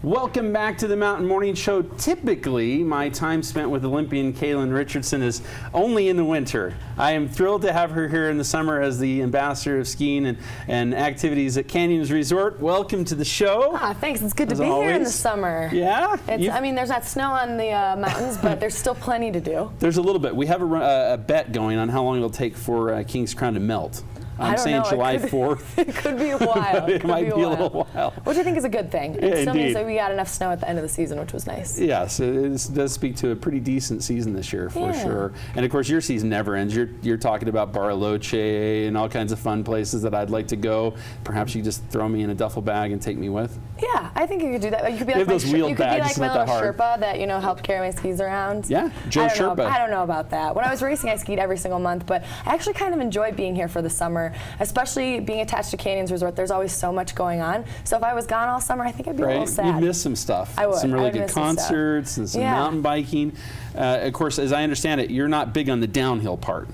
Welcome back to the Mountain Morning Show. Typically, my time spent with Olympian Kaylin Richardson is only in the winter. I am thrilled to have her here in the summer as the ambassador of skiing and activities at Canyons Resort. Welcome to the show. Thanks. It's good to be here in the summer. Yeah? I mean, there's not snow on the mountains, but there's still plenty to do. There's a little bit. We have a bet going on how long it'll take for King's Crown to melt. I'm saying July 4th. It could be a while. It might be a little while. Which I think is a good thing. It still indeed. means that we got enough snow at the end of the season, which was nice. Yes, it does speak to a pretty decent season this year, for sure. And of course, your season never ends. You're talking about Bariloche and all kinds of fun places that I'd like to go. Perhaps you just throw me in a duffel bag and take me with. Yeah, I think you could do that. You could be like my little Sherpa that helped carry my skis around. Yeah, Joe Sherpa. I don't know about that. When I was racing, I skied every single month, but I actually kind of enjoyed being here for the summer, especially being attached to Canyons Resort. There's always so much going on. So if I was gone all summer, I think I'd be a little sad. You'd miss some stuff. I would. Some really good concerts and some mountain biking. Of course, as I understand it, you're not big on the downhill part.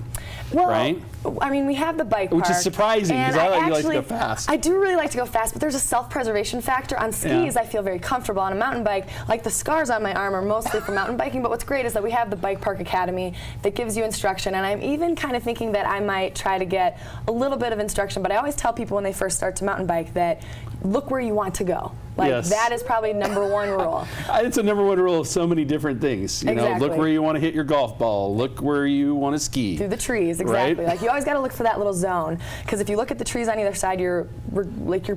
Well, right? I mean, we have the bike park. Which is surprising, because I thought you like to go fast. I do really like to go fast, but there's a self-preservation factor. On skis, I feel very comfortable. On a mountain bike, like the scars on my arm are mostly from mountain biking, but what's great is that we have the Bike Park Academy that gives you instruction, and I'm even kind of thinking that I might try to get a little bit of instruction, but I always tell people when they first start to mountain bike that look where you want to go. Like, that is probably #1 rule. It's a #1 rule of so many different things. You know, look where you want to hit your golf ball. Look where you want to ski. Through the trees, exactly. Right? Like, you always got to look for that little zone, because if you look at the trees on either side, you're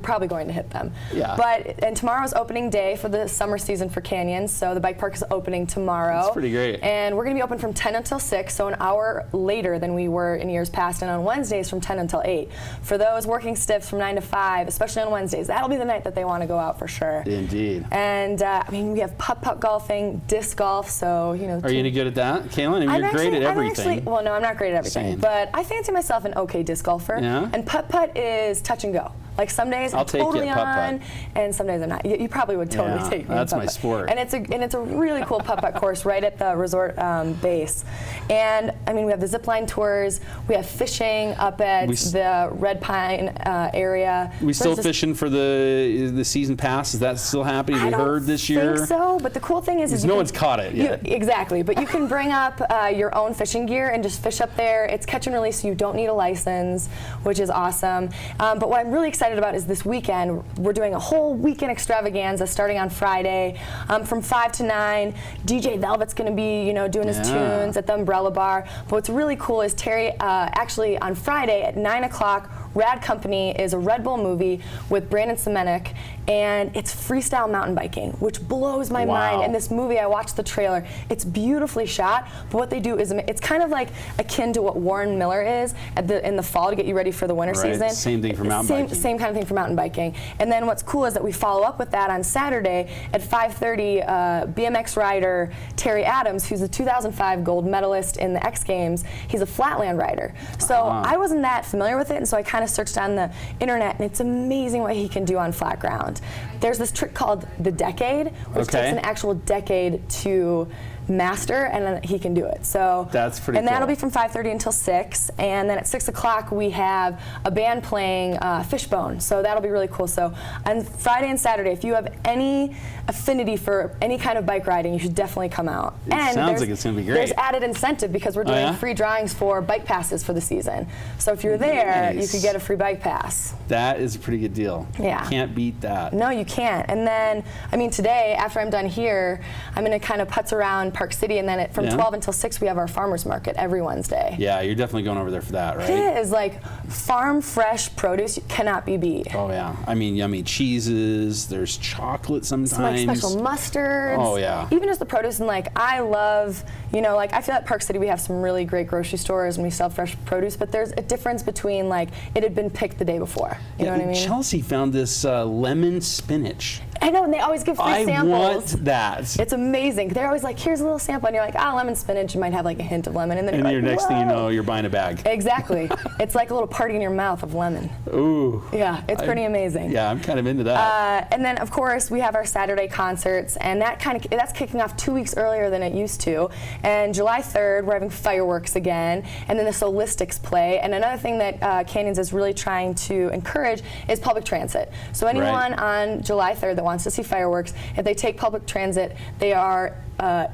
probably going to hit them. Yeah. And tomorrow's opening day for the summer season for Canyons, so the bike park is opening tomorrow. That's pretty great. And we're going to be open from 10 until 6, so an hour later than we were in years past, and on Wednesdays from 10 until 8. For those working stiffs from 9 to 5, especially on Wednesdays, that'll be the night that they want to go out for sure. Indeed. And I mean, we have putt-putt golfing, disc golf, so, you know. Are you any good at that, Kaylin? I mean, you're great at everything. Well, no, I'm not great at everything. Same. But I fancy myself an okay disc golfer. Yeah? And putt-putt is touch and go. Like, some days I'm totally on, and some days I'm not. You probably would totally take me. That's my sport. And it's a really cool putt-putt course right at the resort base. And I mean, we have the zip line tours. We have fishing up at the Red Pine area. We still fishing for the season pass? Is that still happening? We heard this year. I think so. But the cool thing is no one's caught it yet. Exactly. But you can bring up your own fishing gear and just fish up there. It's catch and release, so you don't need a license, which is awesome. But what I'm really excited about is this weekend. We're doing a whole weekend extravaganza starting on Friday from 5 to 9. DJ Velvet's going to be, doing his tunes at the Umbrella Bar. But what's really cool is Terry, actually on Friday at 9 o'clock, Rad Company is a Red Bull movie with Brandon Semenik, and it's freestyle mountain biking, which blows my mind. In this movie, I watched the trailer. It's beautifully shot, but what they do is it's kind of like akin to what Warren Miller is in the fall to get you ready for the winter season. Same thing for mountain biking. Same kind of thing for mountain biking. And then what's cool is that we follow up with that on Saturday at 5:30. BMX rider Terry Adams, who's the 2005 gold medalist in the X Games, he's a flatland rider. So I wasn't that familiar with it, and so I kind of searched on the internet, and it's amazing what he can do on flat ground. There's this trick called the decade, which takes an actual decade to master, and then he can do it. So that's pretty cool. And that'll be from 5:30 until 6, and then at 6 o'clock we have a band playing Fishbone. So that'll be really cool. So on Friday and Saturday, if you have any affinity for any kind of bike riding, you should definitely come out. It sounds like it's going to be great. There's added incentive because we're doing free drawings for bike passes for the season. So if you're there, you could get a free bike pass. That is a pretty good deal. Yeah. Can't beat that. No, you can't. And then, I mean, today, after I'm done here, I'm going to kind of putz around Park City, and then from 12 until 6, we have our farmers market every Wednesday. Yeah, you're definitely going over there for that, right? It is like farm fresh produce cannot be beat. Oh yeah, I mean yummy cheeses. There's chocolate sometimes. Some like special mustards. Oh yeah. Even just the produce, and like I love, like I feel at Park City we have some really great grocery stores and we sell fresh produce, but there's a difference between like it had been picked the day before. You know what I mean? Chelsea found this lemon spinach. I know, and they always give free samples. I want that. It's amazing. They're always like, here's a little sample, and you're like, lemon spinach, you might have like a hint of lemon, and then And you're like, next thing you "Whoa." know, you're buying a bag. Exactly. It's like a little party in your mouth of lemon. Ooh. Yeah, it's pretty amazing. Yeah, I'm kind of into that. And then, of course, we have our Saturday concerts, and that's kicking off 2 weeks earlier than it used to. And July 3rd, we're having fireworks again, and then the Solistics play. And another thing that Canyons is really trying to encourage is public transit. So anyone on July 3rd that wants to see fireworks, if they take public transit, they are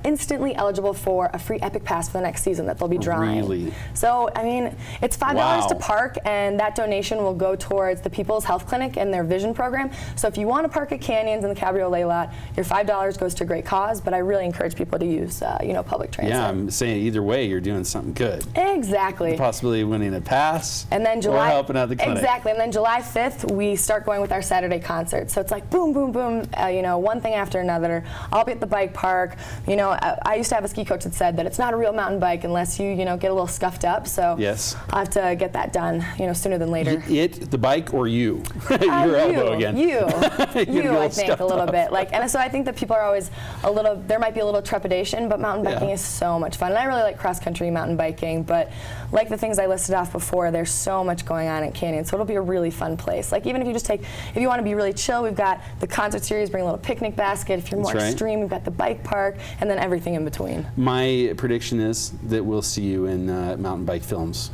instantly eligible for a free Epic Pass for the next season that they'll be drawing. Really? So, I mean, it's $5 to park, and that donation will go towards the People's Health Clinic and their vision program. So if you want to park at Canyons in the Cabriolet lot, your $5 goes to a great cause, but I really encourage people to use, public transit. Yeah, I'm saying either way, you're doing something good. Exactly. The possibility of winning a pass, and then July, or helping out the clinic. Exactly, and then July 5th, we start going with our Saturday concert. So it's like boom, boom, boom, one thing after another. I'll be at the bike park. I used to have a ski coach that said that it's not a real mountain bike unless you, get a little scuffed up. So yes, I'll have to get that done, sooner than later. The bike, or you? Your elbow again. You, I think, a little bit. And so I think that people are always there might be a little trepidation, but mountain biking is so much fun. And I really like cross-country mountain biking, but like the things I listed off before, there's so much going on at Canyon, so it'll be a really fun place. Like even if you want to be really chill, we've got the concert series, bring a little picnic basket. If you're more extreme, we've got the bike park, and then everything in between. My prediction is that we'll see you in mountain bike films.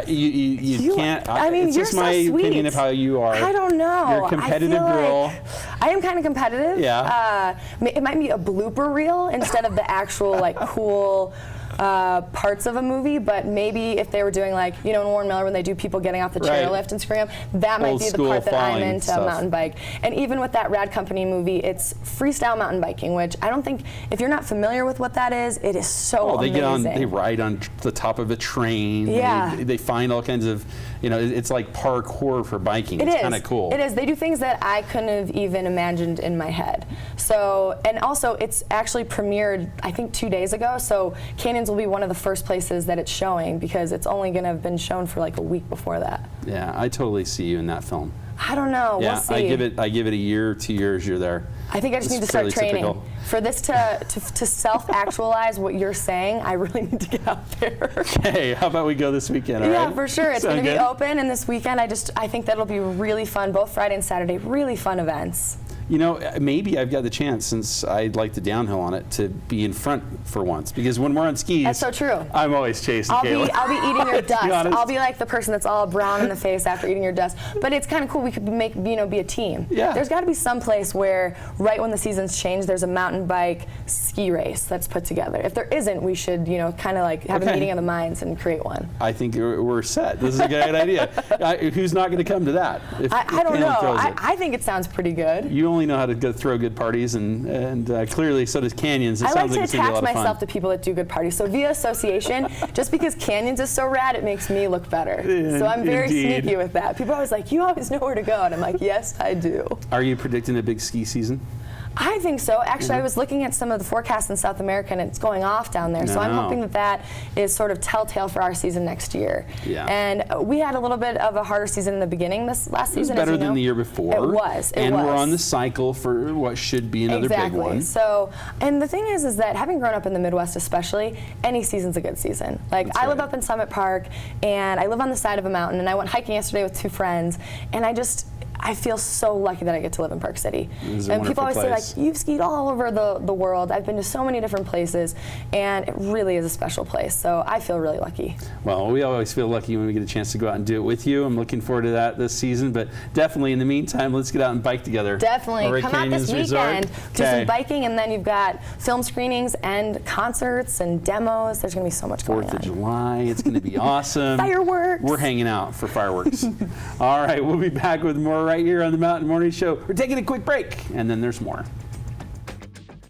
You can't. It's you're just my opinion of how you are. I don't know. You're a competitive girl. I am kind of competitive. Yeah. It might be a blooper reel instead of the actual cool parts of a movie, but maybe if they were doing in Warren Miller when they do people getting off the chairlift and screaming, that might be the part that I'm into mountain bike. And even with that Rad Company movie, it's freestyle mountain biking, which I don't think, if you're not familiar with what that is, it is so amazing. They ride on the top of a train. Yeah. They find all kinds of, it's like parkour for biking. It's kind of cool. It is. They do things that I couldn't have even imagined in my head. So, and also it's actually premiered, I think 2 days ago, so Canyons will be one of the first places that it's showing because it's only going to have been shown for a week before that. Yeah, I totally see you in that film. I don't know. Yeah, we'll see. I give it a year, 2 years, you're there. I think I just need to start training. Typical. For this to self-actualize what you're saying, I really need to get out there. Okay, how about we go this weekend, all yeah, right? for sure. It's going to be open, and this weekend I think that'll be really fun, both Friday and Saturday, really fun events. Maybe I've got the chance, since I'd like the downhill on it, to be in front for once. Because when we're on skis, that's so true. I'm always chasing Kaylin. I'll be eating your dust. I'll be like the person that's all brown in the face after eating your dust. But it's kind of cool. We could be a team. Yeah. There's got to be some place where, right when the seasons change, there's a mountain bike ski race that's put together. If there isn't, we should, kind of have a meeting of the minds and create one. I think we're set. This is a great idea. Who's not going to come to that? I don't know. I think it sounds pretty good. You only know how to throw good parties, and clearly so does Canyons. I like to attach myself to people that do good parties. So via association, just because Canyons is so rad, it makes me look better. So I'm very sneaky with that. People are always like, you always know where to go. And I'm like, yes, I do. Are you predicting a big ski season? I think so. Actually, I was looking at some of the forecasts in South America, and it's going off down there. So I'm hoping that is sort of telltale for our season next year. Yeah. And we had a little bit of a harder season in the beginning this last season. It was better than the year before. It was. And we're on the cycle for what should be another big one. So, and the thing is that having grown up in the Midwest especially, any season's a good season. I live up in Summit Park, and I live on the side of a mountain, and I went hiking yesterday with 2 friends, and I feel so lucky that I get to live in Park City. And people always say, you've skied all over the world. I've been to so many different places, and it really is a special place. So I feel really lucky. Well, we always feel lucky when we get a chance to go out and do it with you. I'm looking forward to that this season, but definitely in the meantime, let's get out and bike together. Definitely. Come out this weekend, do some biking, and then you've got film screenings and concerts and demos. There's going to be so much going on. 4th of July, it's going to be awesome. Fireworks. We're hanging out for fireworks. All right, we'll be back with more right here on the Mountain Morning Show. We're taking a quick break, and then there's more.